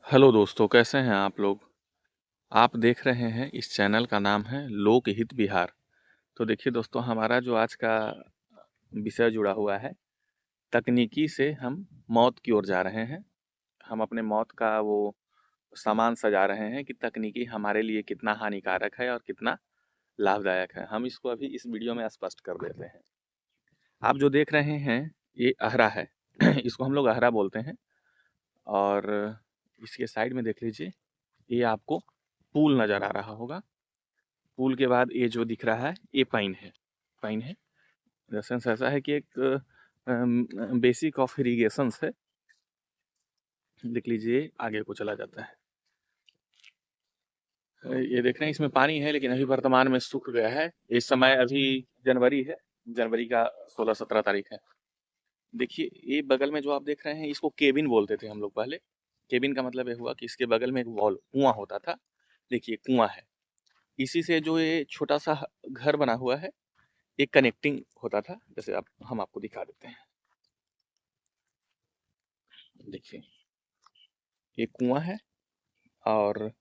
Hello दोस्तों, कैसे हैं आप लोग? आप देख रहे हैं इस चैनल का नाम है लोकहित बिहार। तो देखिए दोस्तों, हमारा जो आज का विषय जुड़ा हुआ है, तकनीकी से हम मौत की ओर जा रहे हैं। हम अपने मौत का वो सामान सजा रहे हैं कि तकनीकी हमारे लिए कितना हानिकारक है और कितना लाभदायक है। हम इसको अभी इस वीडियो में स्पष्ट कर देते हैं। आप जो देख रहे हैं, ये अहरा है। इसको हम लोग अहरा बोलते हैं। और इसके साइड में देख लीजिए, ये आपको पुल नज़र आ रहा होगा। पुल के बाद ये जो दिख रहा है, ये पाइन है। पाइन है इन द सेंस ऐसा है कि एक बेसिक ऑफ इरिगेशंस है। देख लीजिए, आगे को चला जाता है। ये देख रहे हैं, इसमें पानी है लेकिन अभी वर्तमान में सूख गया है। इस समय अभी जनवरी है, जनवरी का 16-17 तारीख है। देखिए, ये बगल में जो आप देख रहे हैं, इसको केबिन बोलते थे हम लोग पहले। केबिन का मतलब ये हुआ कि इसके बगल में एक वॉल कुआं होता था। देखिए, कुआं है। इसी से जो ये छोटा सा घर बना हुआ है, एक कनेक्टिंग होता था। जैसे आप हम आपको दिखा देते हैं। देखिए, ये कुआं है और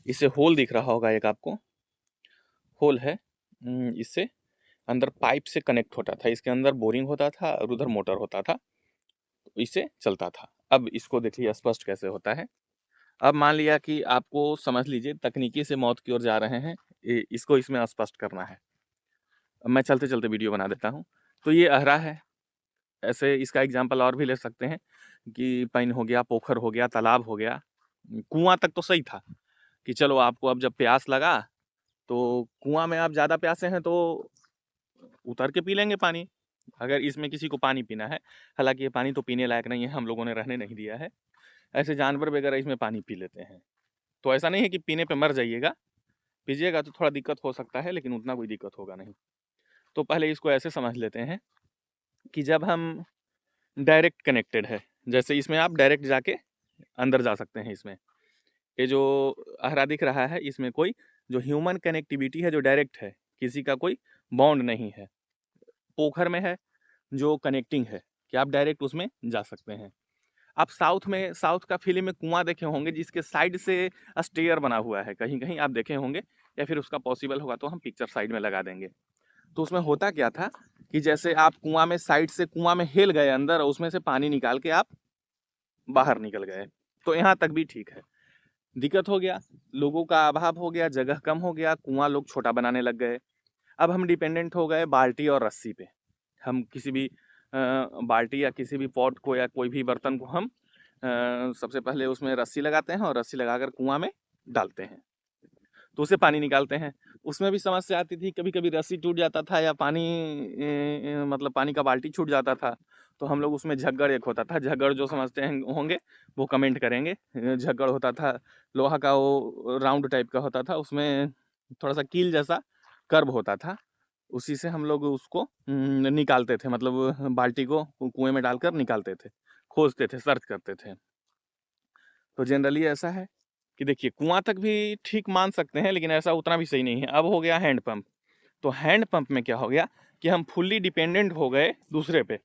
इससे होल दिख रहा होगा, एक आपको होल है। इससे अंदर पाइप से कनेक्ट होता था। इसके अंदर बोरिंग होता था और उधर मोटर होता था, तो इससे चलता था। अब इसको देखिए स्पष्ट कैसे होता है। अब मान लिया कि आपको समझ लीजिए तकनीकी से मौत की ओर जा रहे हैं, इसको इसमें स्पष्ट करना है। अब मैं चलते चलते वीडियो बना देता हूँ। तो ये अहरा है। ऐसे इसका एग्जाम्पल और भी ले सकते हैं कि पाइन हो गया, पोखर हो गया, तालाब हो गया। कुआं तक तो सही था कि चलो, आपको अब जब प्यास लगा तो कुआं में आप ज़्यादा प्यासे हैं तो उतर के पी लेंगे पानी। अगर इसमें किसी को पानी पीना है, हालांकि ये पानी तो पीने लायक नहीं है, हम लोगों ने रहने नहीं दिया है। ऐसे जानवर वगैरह इसमें पानी पी लेते हैं। तो ऐसा नहीं है कि पीने पे मर जाइएगा, पीजिएगा तो थोड़ा दिक्कत हो सकता है, लेकिन उतना कोई दिक्कत होगा नहीं। तो पहले इसको ऐसे समझ लेते हैं कि जब हम डायरेक्ट कनेक्टेड है, जैसे इसमें आप डायरेक्ट जाके अंदर जा सकते हैं। इसमें ये जो अहरा दिख रहा है, इसमें कोई जो ह्यूमन कनेक्टिविटी है, जो डायरेक्ट है, किसी का कोई बॉन्ड नहीं है। पोखर में है जो कनेक्टिंग है कि आप डायरेक्ट उसमें जा सकते हैं। आप साउथ का फिल्म में कुआं देखे होंगे, जिसके साइड से स्टेयर बना हुआ है, कहीं कहीं आप देखे होंगे, या फिर उसका पॉसिबल होगा तो हम पिक्चर साइड में लगा देंगे। तो उसमें होता क्या था कि जैसे आप कुआं में साइड से कुआं में हेल गए अंदर, और उसमें से पानी निकाल के आप बाहर निकल गए। तो यहाँ तक भी ठीक है। दिक्कत हो गया, लोगों का अभाव हो गया, जगह कम हो गया, कुआं लोग छोटा बनाने लग गए। अब हम डिपेंडेंट हो गए बाल्टी और रस्सी पे। हम किसी भी बाल्टी या किसी भी पॉट को या कोई भी बर्तन को हम सबसे पहले उसमें रस्सी लगाते हैं और रस्सी लगाकर कुआं में डालते हैं, तो उससे पानी निकालते हैं। उसमें भी समस्या आती थी, कभी कभी रस्सी टूट जाता था या पानी मतलब पानी का बाल्टी छूट जाता था। तो हम लोग उसमें झग्गड़ एक होता था, झग्गड़ जो समझते हैं होंगे वो कमेंट करेंगे। झग्गड़ होता था, लोहा का, वो राउंड टाइप का होता था, उसमें थोड़ा सा कील जैसा कर्व होता था। उसी से हम लोग उसको निकालते थे, मतलब बाल्टी को कुएं में डालकर निकालते थे, खोजते थे, सर्च करते थे। तो जनरली ऐसा है कि देखिए, कुआं तक भी ठीक मान सकते हैं, लेकिन ऐसा उतना भी सही नहीं है। अब हो गया हैंड पंप। तो हैंड पंप में क्या हो गया कि हम फुल्ली डिपेंडेंट हो गए दूसरे पे।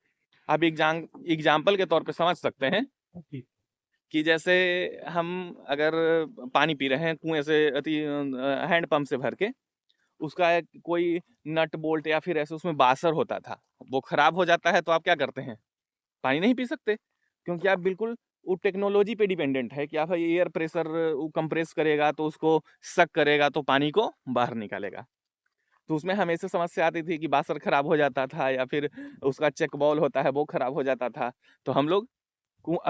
अब एग्जाम्पल के तौर पे समझ सकते हैं कि जैसे हम अगर पानी पी रहे हैं कुएं से, अति हैंड पंप से भर के, उसका एक कोई नट बोल्ट या फिर ऐसे उसमें बासर होता था, वो खराब हो जाता है, तो आप क्या करते हैं? पानी नहीं पी सकते, क्योंकि आप बिल्कुल वो टेक्नोलॉजी पे डिपेंडेंट है कि आप एयर प्रेशर वो कंप्रेस करेगा तो उसको सक करेगा तो पानी को बाहर निकालेगा। तो उसमें हमेशा समस्या आती थी कि बासर खराब हो जाता था, या फिर उसका चेक बॉल होता है वो खराब हो जाता था। तो हम लोग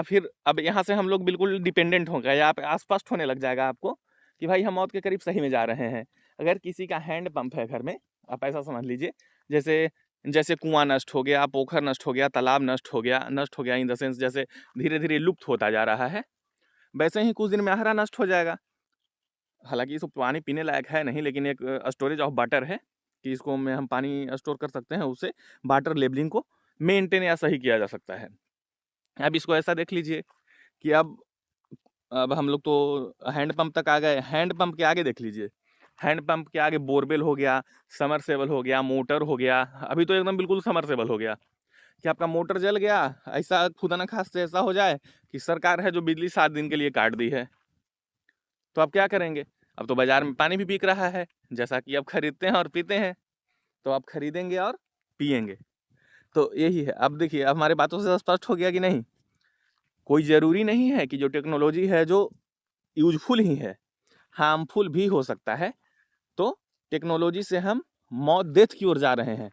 फिर अब यहाँ से हम लोग बिल्कुल डिपेंडेंट हो गए। आप आसपास होने लग जाएगा आपको कि भाई हम मौत के करीब सही में जा रहे हैं। अगर किसी का हैंड पंप है घर में, आप ऐसा समझ लीजिए, जैसे जैसे कुआं नष्ट हो गया, पोखर नष्ट हो गया, तालाब नष्ट हो गया इन द सेंस जैसे धीरे धीरे लुप्त होता जा रहा है, वैसे ही कुछ दिन में अहरा नष्ट हो जाएगा। हालांकि इसको पानी पीने लायक है नहीं, लेकिन एक स्टोरेज ऑफ वाटर है कि इसको में हम पानी स्टोर कर सकते हैं, उससे वाटर लेवलिंग को मेंटेन या सही किया जा सकता है। अब इसको ऐसा देख लीजिए कि अब हम लोग तो हैंड पंप तक आ गए। हैंड पंप के आगे देख लीजिए, हैंड पंप के आगे बोरवेल हो गया, समरसेबल हो गया, मोटर हो गया। अभी तो एकदम बिल्कुल समरसेबल हो गया कि आपका मोटर जल गया, ऐसा खुदा न खास्ते ऐसा हो जाए कि सरकार है जो बिजली 7 दिन के लिए काट दी है। तो आप क्या करेंगे? अब तो बाज़ार में पानी भी बिक रहा है, जैसा कि आप खरीदते हैं और पीते हैं, तो आप खरीदेंगे और पिएँगे। तो यही है। अब देखिए, अब हमारी बातों से स्पष्ट हो गया कि नहीं? कोई ज़रूरी नहीं है कि जो टेक्नोलॉजी है जो यूज़फुल ही है, हार्मफुल भी हो सकता है। तो टेक्नोलॉजी से हम मौत डेथ की ओर जा रहे हैं,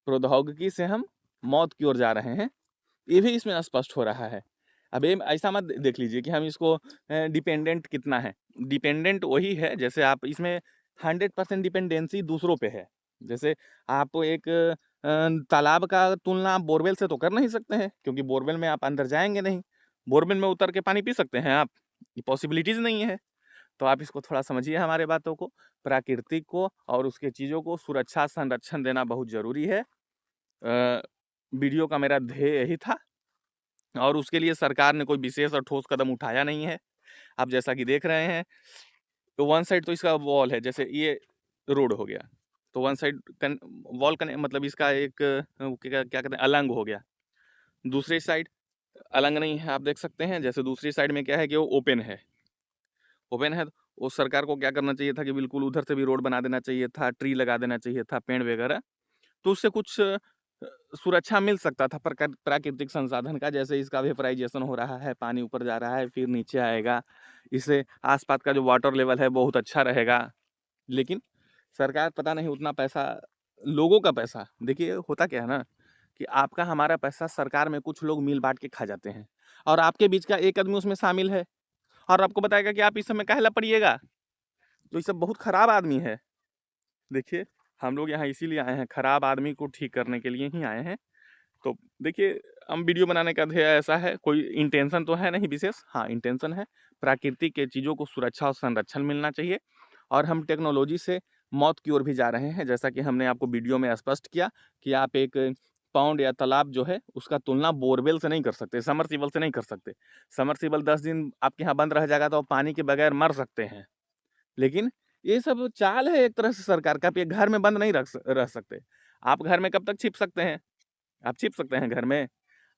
प्रौद्योगिकी से हम मौत की ओर जा रहे हैं, ये भी इसमें स्पष्ट हो रहा है। अब ये ऐसा मत देख लीजिए कि हम इसको डिपेंडेंट कितना है, डिपेंडेंट वही है जैसे आप इसमें 100% डिपेंडेंसी दूसरों पे है। जैसे आप एक तालाब का तुलना आप बोरवेल से तो कर नहीं सकते हैं, क्योंकि बोरवेल में आप अंदर जाएँगे नहीं। बोरवेल में उतर के पानी पी सकते हैं आप? ये पॉसिबिलिटीज़ नहीं है। तो आप इसको थोड़ा समझिए हमारे बातों को, प्रकृति को और उसके चीज़ों को सुरक्षा, संरक्षण देना बहुत ज़रूरी है। वीडियो का मेरा ध्येय यही था और उसके लिए सरकार ने कोई विशेष और ठोस कदम उठाया नहीं है। आप जैसा कि देख रहे हैं, तो वन साइड तो इसका वॉल है, जैसे ये रोड हो गया, तो वन साइड कन वॉल कने मतलब इसका एक क्या क्या कहते हैं, अलंग हो गया। दूसरी साइड अलंग नहीं है, आप देख सकते हैं, जैसे दूसरी साइड में क्या है कि वो ओपन है। ओपन है, वो सरकार को क्या करना चाहिए था कि बिल्कुल उधर से भी रोड बना देना चाहिए था, ट्री लगा देना चाहिए था, पेड़ वगैरह। तो उससे कुछ सुरक्षा मिल सकता था प्राकृतिक संसाधन का, जैसे इसका वेपराइजेशन हो रहा है, पानी ऊपर जा रहा है, फिर नीचे आएगा। इससे आस-पास का जो वाटर लेवल है बहुत अच्छा रहेगा। लेकिन सरकार पता नहीं उतना पैसा, लोगों का पैसा, देखिए होता क्या है ना कि आपका हमारा पैसा सरकार में कुछ लोग मिल-बाँट के खा जाते हैं और आपके बीच का एक आदमी उसमें शामिल है और आपको बताएगा कि आप इस समय काहे ला पड़िएगा? तो ये सब बहुत खराब आदमी है। देखिए, हम लोग यहाँ इसीलिए आए हैं, खराब आदमी को ठीक करने के लिए ही आए हैं। तो देखिए, हम वीडियो बनाने का ध्येय ऐसा है, कोई इंटेंशन तो है नहीं विशेष। हाँ, इंटेंशन है, प्राकृतिक के चीज़ों को सुरक्षा और संरक्षण मिलना चाहिए और हम टेक्नोलॉजी से मौत की ओर भी जा रहे हैं। जैसा कि हमने आपको वीडियो में स्पष्ट किया कि आप एक पॉन्ड या तालाब जो है, उसका तुलना बोरवेल से नहीं कर सकते, सबमर्सिबल से नहीं कर सकते। सबमर्सिबल 10 दिन आपके यहाँ बंद रह जाएगा तो आप पानी के बगैर मर सकते हैं। लेकिन ये सब चाल है एक तरह से सरकार का, आप ये घर में बंद नहीं रह सकते। आप घर में कब तक छिप सकते हैं? आप छिप सकते हैं घर में?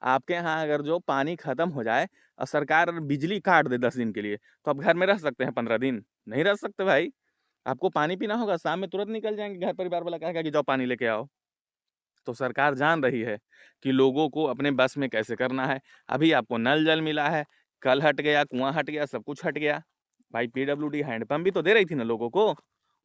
आपके यहाँ अगर जो पानी खत्म हो जाए और सरकार बिजली काट दे 10 दिन के लिए, तो आप घर में रह सकते हैं 15 दिन? नहीं रह सकते भाई। आपको पानी पीना होगा, शाम में तुरंत निकल जाएँगे, घर परिवार वाला कहेगा कि जाओ पानी लेके आओ। तो सरकार जान रही है कि लोगों को अपने बस में कैसे करना है। अभी आपको नल जल मिला है, कल हट गया, कुआँ हट गया, सब कुछ हट गया। भाई पीडब्ल्यूडी हैंडपंप भी तो दे रही थी ना लोगों को,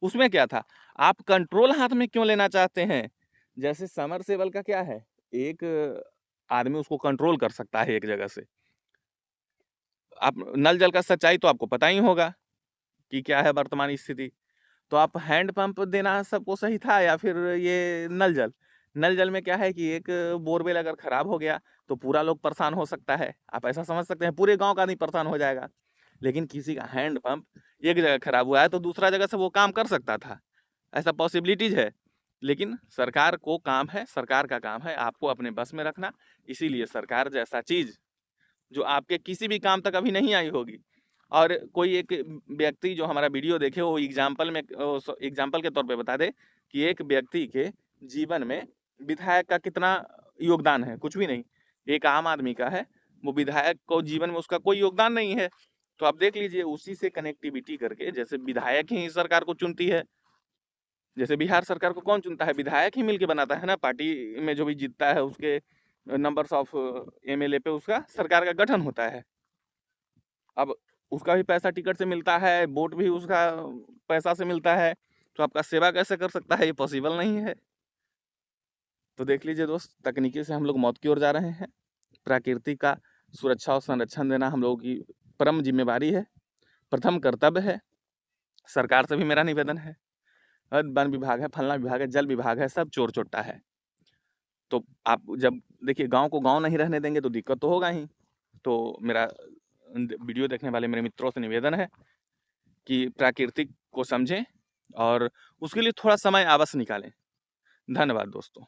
उसमें क्या था? आप कंट्रोल हाथ में क्यों लेना चाहते हैं? जैसे समरसेबल का क्या है, एक आदमी उसको कंट्रोल कर सकता है एक जगह से। आप नल जल का सच्चाई तो आपको पता ही होगा कि क्या है वर्तमान स्थिति। तो आप हैंडपंप देना सबको सही था या फिर ये नल जल? नल जल में क्या है कि एक बोरवेल अगर खराब हो गया, तो पूरा लोग परेशान हो सकता है। आप ऐसा समझ सकते हैं, पूरे गाँव का आदमी परेशान हो जाएगा। लेकिन किसी का हैंडपंप एक जगह खराब हुआ है, तो दूसरा जगह से वो काम कर सकता था। ऐसा पॉसिबिलिटीज़ है। लेकिन सरकार को काम है, सरकार का काम है आपको अपने बस में रखना। इसीलिए सरकार जैसा चीज़ जो आपके किसी भी काम तक अभी नहीं आई होगी और कोई एक व्यक्ति जो हमारा वीडियो देखे वो एग्जाम्पल के तौर पे बता दे कि एक व्यक्ति के जीवन में विधायक का कितना योगदान है, कुछ भी नहीं। एक आम आदमी का है, वो विधायक को जीवन में उसका कोई योगदान नहीं है। तो आप देख लीजिए उसी से कनेक्टिविटी करके, जैसे विधायक ही सरकार को चुनती है। जैसे बिहार सरकार को कौन चुनता है? विधायक ही मिलके बनाता है ना, पार्टी में जो भी जीतता है उसके नंबर्स ऑफ एमएलए पे उसका सरकार का गठन होता है। अब उसका भी पैसा टिकट से मिलता है, वोट भी उसका पैसा से मिलता है, तो आपका सेवा कैसे कर सकता है? ये पॉसिबल नहीं है। तो देख लीजिए दोस्त, तकनीकी से हम लोग मौत की ओर जा रहे हैं। प्रकृति का सुरक्षा और संरक्षण देना हम लोगों की परम ज़िम्मेवारी है, प्रथम कर्तव्य है। सरकार से भी मेरा निवेदन है, वन विभाग है, फलाना विभाग है, जल विभाग है, सब चोर-चोट्टा है। तो आप जब देखिए गाँव को गाँव नहीं रहने देंगे तो दिक्कत तो होगा ही। तो मेरा वीडियो देखने वाले मेरे मित्रों से निवेदन है कि प्राकृतिक को समझें और उसके लिए थोड़ा समय अवश्य निकालें। धन्यवाद दोस्तों।